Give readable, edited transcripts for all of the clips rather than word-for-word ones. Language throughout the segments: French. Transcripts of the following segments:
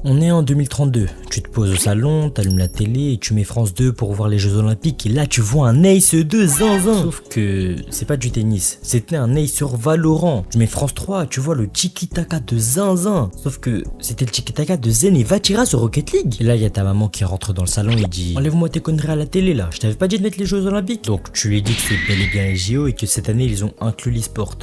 On est en 2032, tu te poses au salon, t'allumes la télé et tu mets France 2 pour voir les Jeux Olympiques et là tu vois un Ace 2 zinzin. Sauf que c'est pas du tennis, c'était un Ace sur Valorant. Tu mets France 3, tu vois le Tiki-Taka de zinzin. Sauf que c'était le Tiki-Taka de Zen et Vatira sur Rocket League. Et là il y a ta maman qui rentre dans le salon et dit: enlève-moi tes conneries à la télé là, je t'avais pas dit de mettre les Jeux Olympiques. Donc tu lui dis que c'est bel et bien les JO et que cette année ils ont inclus l'e-sport.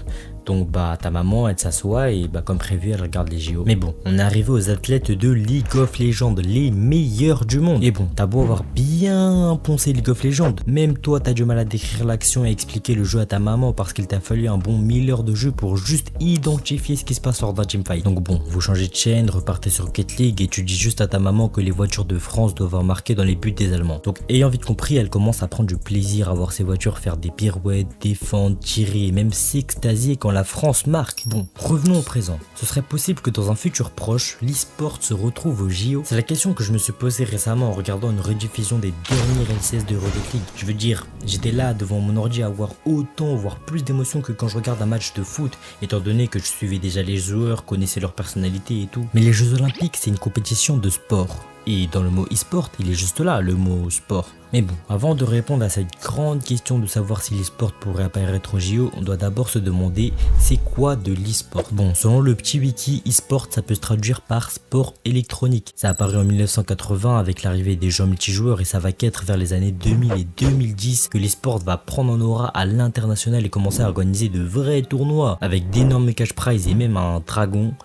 Donc ta maman elle s'assoit et comme prévu elle regarde les JO. Mais bon, on est arrivé aux athlètes de League of Legends, les meilleurs du monde. Et bon, t'as beau avoir bien poncé League of Legends, même toi t'as du mal à décrire l'action et expliquer le jeu à ta maman parce qu'il t'a fallu un bon 1000 heures de jeu pour juste identifier ce qui se passe lors d'un teamfight. Donc bon, vous changez de chaîne, repartez sur Rocket League et tu dis juste à ta maman que les voitures de France doivent avoir marqué dans les buts des Allemands. Donc ayant vite compris, elle commence à prendre du plaisir à voir ses voitures faire des pirouettes, défendre, tirer et même s'extasier quand la France marque. Bon, revenons au présent. Ce serait possible que dans un futur proche, l'e-sport se retrouve au JO? C'est la question que je me suis posée récemment en regardant une rediffusion des derniers LCS de Rocket League. Je veux dire, j'étais là devant mon ordi à avoir autant, voire plus d'émotions que quand je regarde un match de foot, étant donné que je suivais déjà les joueurs, connaissais leur personnalité et tout. Mais les Jeux Olympiques, c'est une compétition de sport. Et dans le mot e-sport, il est juste là, le mot sport. Mais bon, avant de répondre à cette grande question de savoir si l'e-sport pourrait apparaître au JO, on doit d'abord se demander c'est quoi de l'e-sport. Bon, selon le petit wiki, e-sport ça peut se traduire par sport électronique. Ça a apparu en 1980 avec l'arrivée des jeux multijoueurs et ça va qu'être vers les années 2000 et 2010 que l'e-sport va prendre en aura à l'international et commencer à organiser de vrais tournois avec d'énormes cash prizes et même un dragon.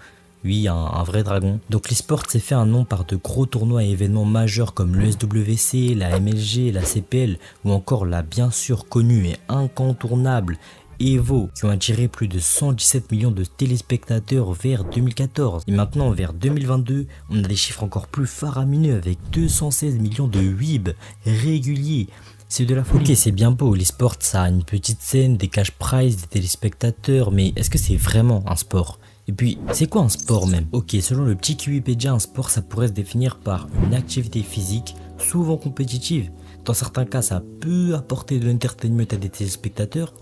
Oui, un vrai dragon. Donc l'e-sport s'est fait un nom par de gros tournois et événements majeurs comme le SWC, la MLG, la CPL ou encore la bien sûr connue et incontournable Evo qui ont attiré plus de 117 millions de téléspectateurs vers 2014. Et maintenant vers 2022, on a des chiffres encore plus faramineux avec 216 millions de WIB réguliers. C'est de la folie. Ok, c'est bien beau, l'e-sport ça a une petite scène, des cash prizes, des téléspectateurs, mais est-ce que c'est vraiment un sport ? Et puis, c'est quoi un sport même? Ok, selon le petit Wikipédia, un sport ça pourrait se définir par une activité physique, souvent compétitive. Dans certains cas, ça peut apporter de l'entertainment à des téléspectateurs.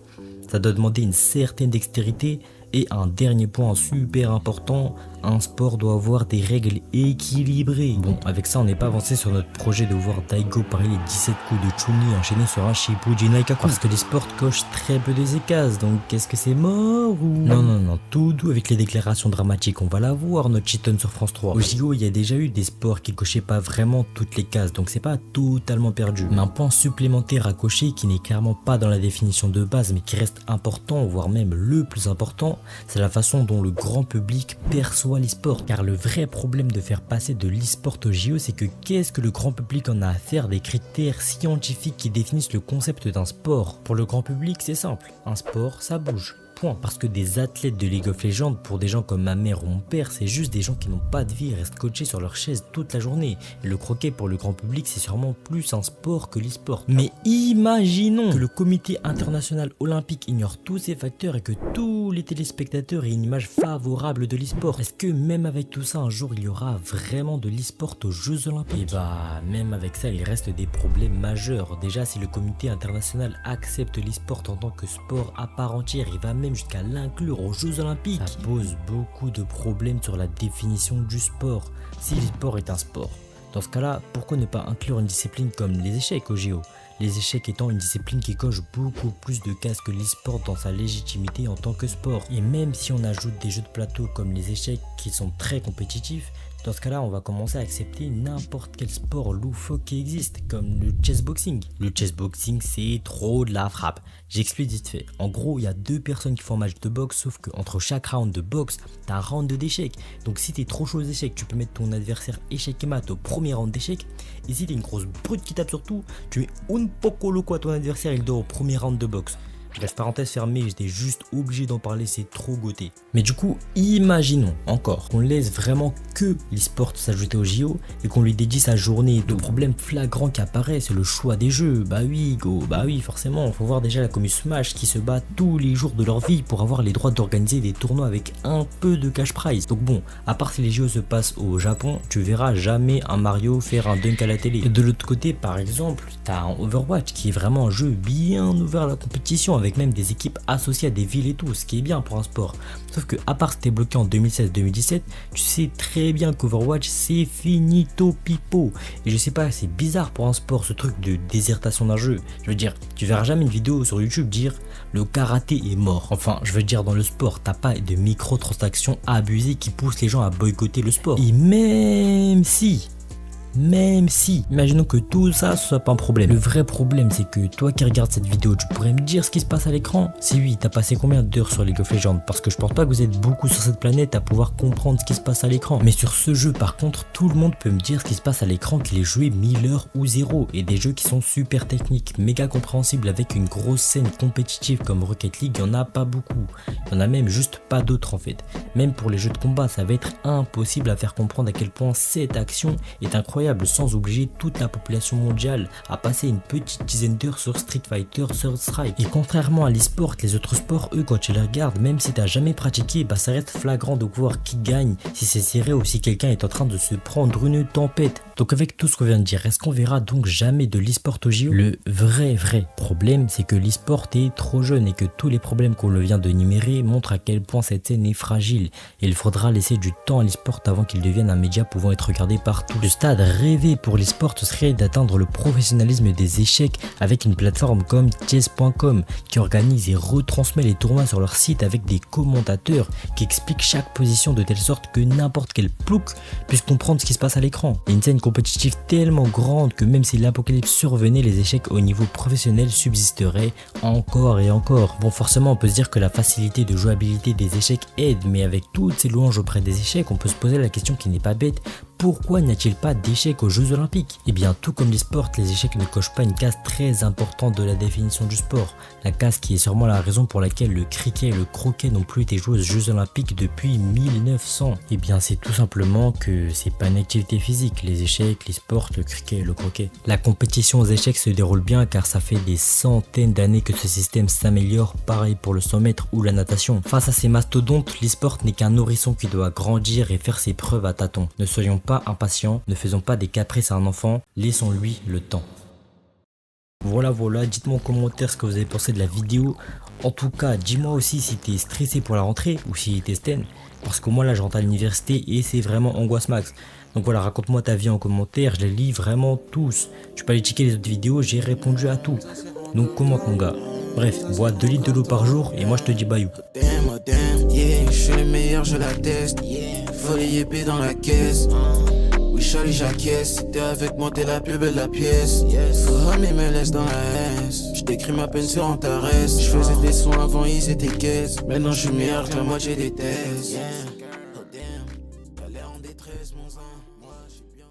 Ça doit demander une certaine dextérité. Et un dernier point super important, un sport doit avoir des règles équilibrées. Bon, avec ça on n'est pas avancé sur notre projet de voir Daigo parier les 17 coups de Chun-Li enchaînés sur un Shibuya Naikaku. Parce que les sports cochent très peu des cases, donc est-ce que c'est mort ou... Non, tout doux avec les déclarations dramatiques, on va la voir notre Cheaton sur France 3. Au JO, il y a déjà eu des sports qui cochaient pas vraiment toutes les cases, donc c'est pas totalement perdu. Mais un point supplémentaire à cocher qui n'est clairement pas dans la définition de base, mais qui reste important, voire même le plus important, c'est la façon dont le grand public perçoit l'e-sport. Car le vrai problème de faire passer de l'e-sport au JO, c'est que qu'est-ce que le grand public en a à faire des critères scientifiques qui définissent le concept d'un sport? Pour le grand public, c'est simple, un sport, ça bouge. Parce que des athlètes de League of Legends, pour des gens comme ma mère ou mon père, c'est juste des gens qui n'ont pas de vie et restent coachés sur leur chaise toute la journée. Et le croquet pour le grand public, c'est sûrement plus un sport que l'e-sport. Mais imaginons que le comité international olympique ignore tous ces facteurs et que tous les téléspectateurs aient une image favorable de l'e-sport. Est-ce que même avec tout ça, un jour, il y aura vraiment de l'e-sport aux Jeux Olympiques? Et même avec ça, il reste des problèmes majeurs. Déjà, si le comité international accepte l'e-sport en tant que sport à part entière, il va même jusqu'à l'inclure aux Jeux Olympiques. Ça pose beaucoup de problèmes sur la définition du sport, si l'e-sport est un sport. Dans ce cas-là, pourquoi ne pas inclure une discipline comme les échecs au JO? Les échecs étant une discipline qui coche beaucoup plus de cases que l'e-sport dans sa légitimité en tant que sport. Et même si on ajoute des jeux de plateau comme les échecs qui sont très compétitifs, dans ce cas-là, on va commencer à accepter n'importe quel sport loufoque qui existe, comme le chessboxing. Le chessboxing, c'est trop de la frappe. J'explique vite fait. En gros, il y a deux personnes qui font un match de boxe, sauf qu'entre chaque round de boxe, t'as un round d'échecs. Donc si t'es trop chaud aux échecs, tu peux mettre ton adversaire échec et mat au premier round d'échecs. Et si t'es une grosse brute qui tape sur tout, tu mets un poco loco à ton adversaire, il dort au premier round de boxe. Bref, parenthèse fermée, j'étais juste obligé d'en parler, c'est trop goûté. Mais du coup, imaginons encore qu'on laisse vraiment que l'e-sport s'ajouter au JO et qu'on lui dédie sa journée. Le problème flagrant qui apparaît, c'est le choix des jeux. Bah oui, forcément, faut voir déjà la commu Smash qui se bat tous les jours de leur vie pour avoir les droits d'organiser des tournois avec un peu de cash prize. Donc bon, à part si les JO se passent au Japon, tu verras jamais un Mario faire un dunk à la télé. Et de l'autre côté, par exemple, t'as un Overwatch qui est vraiment un jeu bien ouvert à la compétition avec même des équipes associées à des villes et tout, ce qui est bien pour un sport. Sauf que à part si t'es bloqué en 2016-2017, tu sais très bien qu'Overwatch c'est finito pipo. Et je sais pas, c'est bizarre pour un sport ce truc de désertation d'un jeu. Je veux dire, tu verras jamais une vidéo sur YouTube dire le karaté est mort. Enfin, je veux dire, dans le sport, t'as pas de microtransactions abusées qui poussent les gens à boycotter le sport. Et même si, imaginons que tout ça ce soit pas un problème. Le vrai problème c'est que toi qui regardes cette vidéo, tu pourrais me dire ce qui se passe à l'écran. Si oui, t'as passé combien d'heures sur League of Legends? Parce que je pense pas que vous êtes beaucoup sur cette planète à pouvoir comprendre ce qui se passe à l'écran. Mais sur ce jeu par contre, tout le monde peut me dire ce qui se passe à l'écran, qu'il est joué 1000 heures ou 0. Et des jeux qui sont super techniques, méga compréhensibles avec une grosse scène compétitive comme Rocket League, il y en a pas beaucoup. Il y en a même juste pas d'autres en fait. Même pour les jeux de combat, ça va être impossible à faire comprendre à quel point cette action est incroyable sans obliger toute la population mondiale à passer une petite dizaine d'heures sur Street Fighter Third Strike. Et contrairement à l'e-sport, les autres sports, eux, quand tu les regardes, même si t'as jamais pratiqué, bah ça reste flagrant de voir qui gagne, si c'est serré ou si quelqu'un est en train de se prendre une tempête. Donc avec tout ce qu'on vient de dire, est-ce qu'on verra donc jamais de l'e-sport au JO? Le vrai problème, c'est que l'e-sport est trop jeune et que tous les problèmes qu'on vient de numérer montrent à quel point cette scène est fragile. Et il faudra laisser du temps à l'e-sport avant qu'il devienne un média pouvant être regardé partout. Le stade rêvé pour l'e-sport serait d'atteindre le professionnalisme des échecs avec une plateforme comme chess.com qui organise et retransmet les tournois sur leur site avec des commentateurs qui expliquent chaque position de telle sorte que n'importe quel plouc puisse comprendre ce qui se passe à l'écran. Et une scène compétitive tellement grande que même si l'apocalypse survenait, les échecs au niveau professionnel subsisteraient encore et encore. Bon, forcément on peut se dire que la facilité de jouabilité des échecs aide, mais avec toutes ces louanges auprès des échecs, on peut se poser la question qui n'est pas bête: pourquoi n'y a-t-il pas d'échecs aux Jeux Olympiques? Eh bien, tout comme l'e-sport, les échecs ne cochent pas une case très importante de la définition du sport. La case qui est sûrement la raison pour laquelle le cricket et le croquet n'ont plus été joués aux Jeux Olympiques depuis 1900. Eh bien, c'est tout simplement que c'est pas une activité physique, les échecs, l'e-sport, le cricket et le croquet. La compétition aux échecs se déroule bien car ça fait des centaines d'années que ce système s'améliore, pareil pour le 100 mètres ou la natation. Face à ces mastodontes, l'e-sport n'est qu'un nourrisson qui doit grandir et faire ses preuves à tâtons. Ne soyons pas impatients, ne faisons pas des caprices à un enfant, laissons-lui le temps. Voilà, dites-moi en commentaire ce que vous avez pensé de la vidéo. En tout cas, dis-moi aussi si t'es stressé pour la rentrée ou si t'es sten. Parce que moi là, je rentre à l'université et c'est vraiment angoisse max. Donc voilà, raconte-moi ta vie en commentaire, je les lis vraiment tous. Tu peux aller checker les autres vidéos, j'ai répondu à tout. Donc commente mon gars. Bref, bois 2 litres de l'eau par jour et moi je te dis bye. Je suis le meilleur, je l'atteste. Faut les yépés dans la caisse. Oui, Charlie, j'acquiesce. T'es avec moi, t'es la plus belle de la pièce. Faut mais me laisse dans la S. J't'écris ma peine sur Antares. J'faisais des sons avant, ils étaient caisses. Maintenant, j'suis meilleur que la moitié des tests. Oh damn, t'as l'air en détresse, mon zin. Moi, j'suis bien.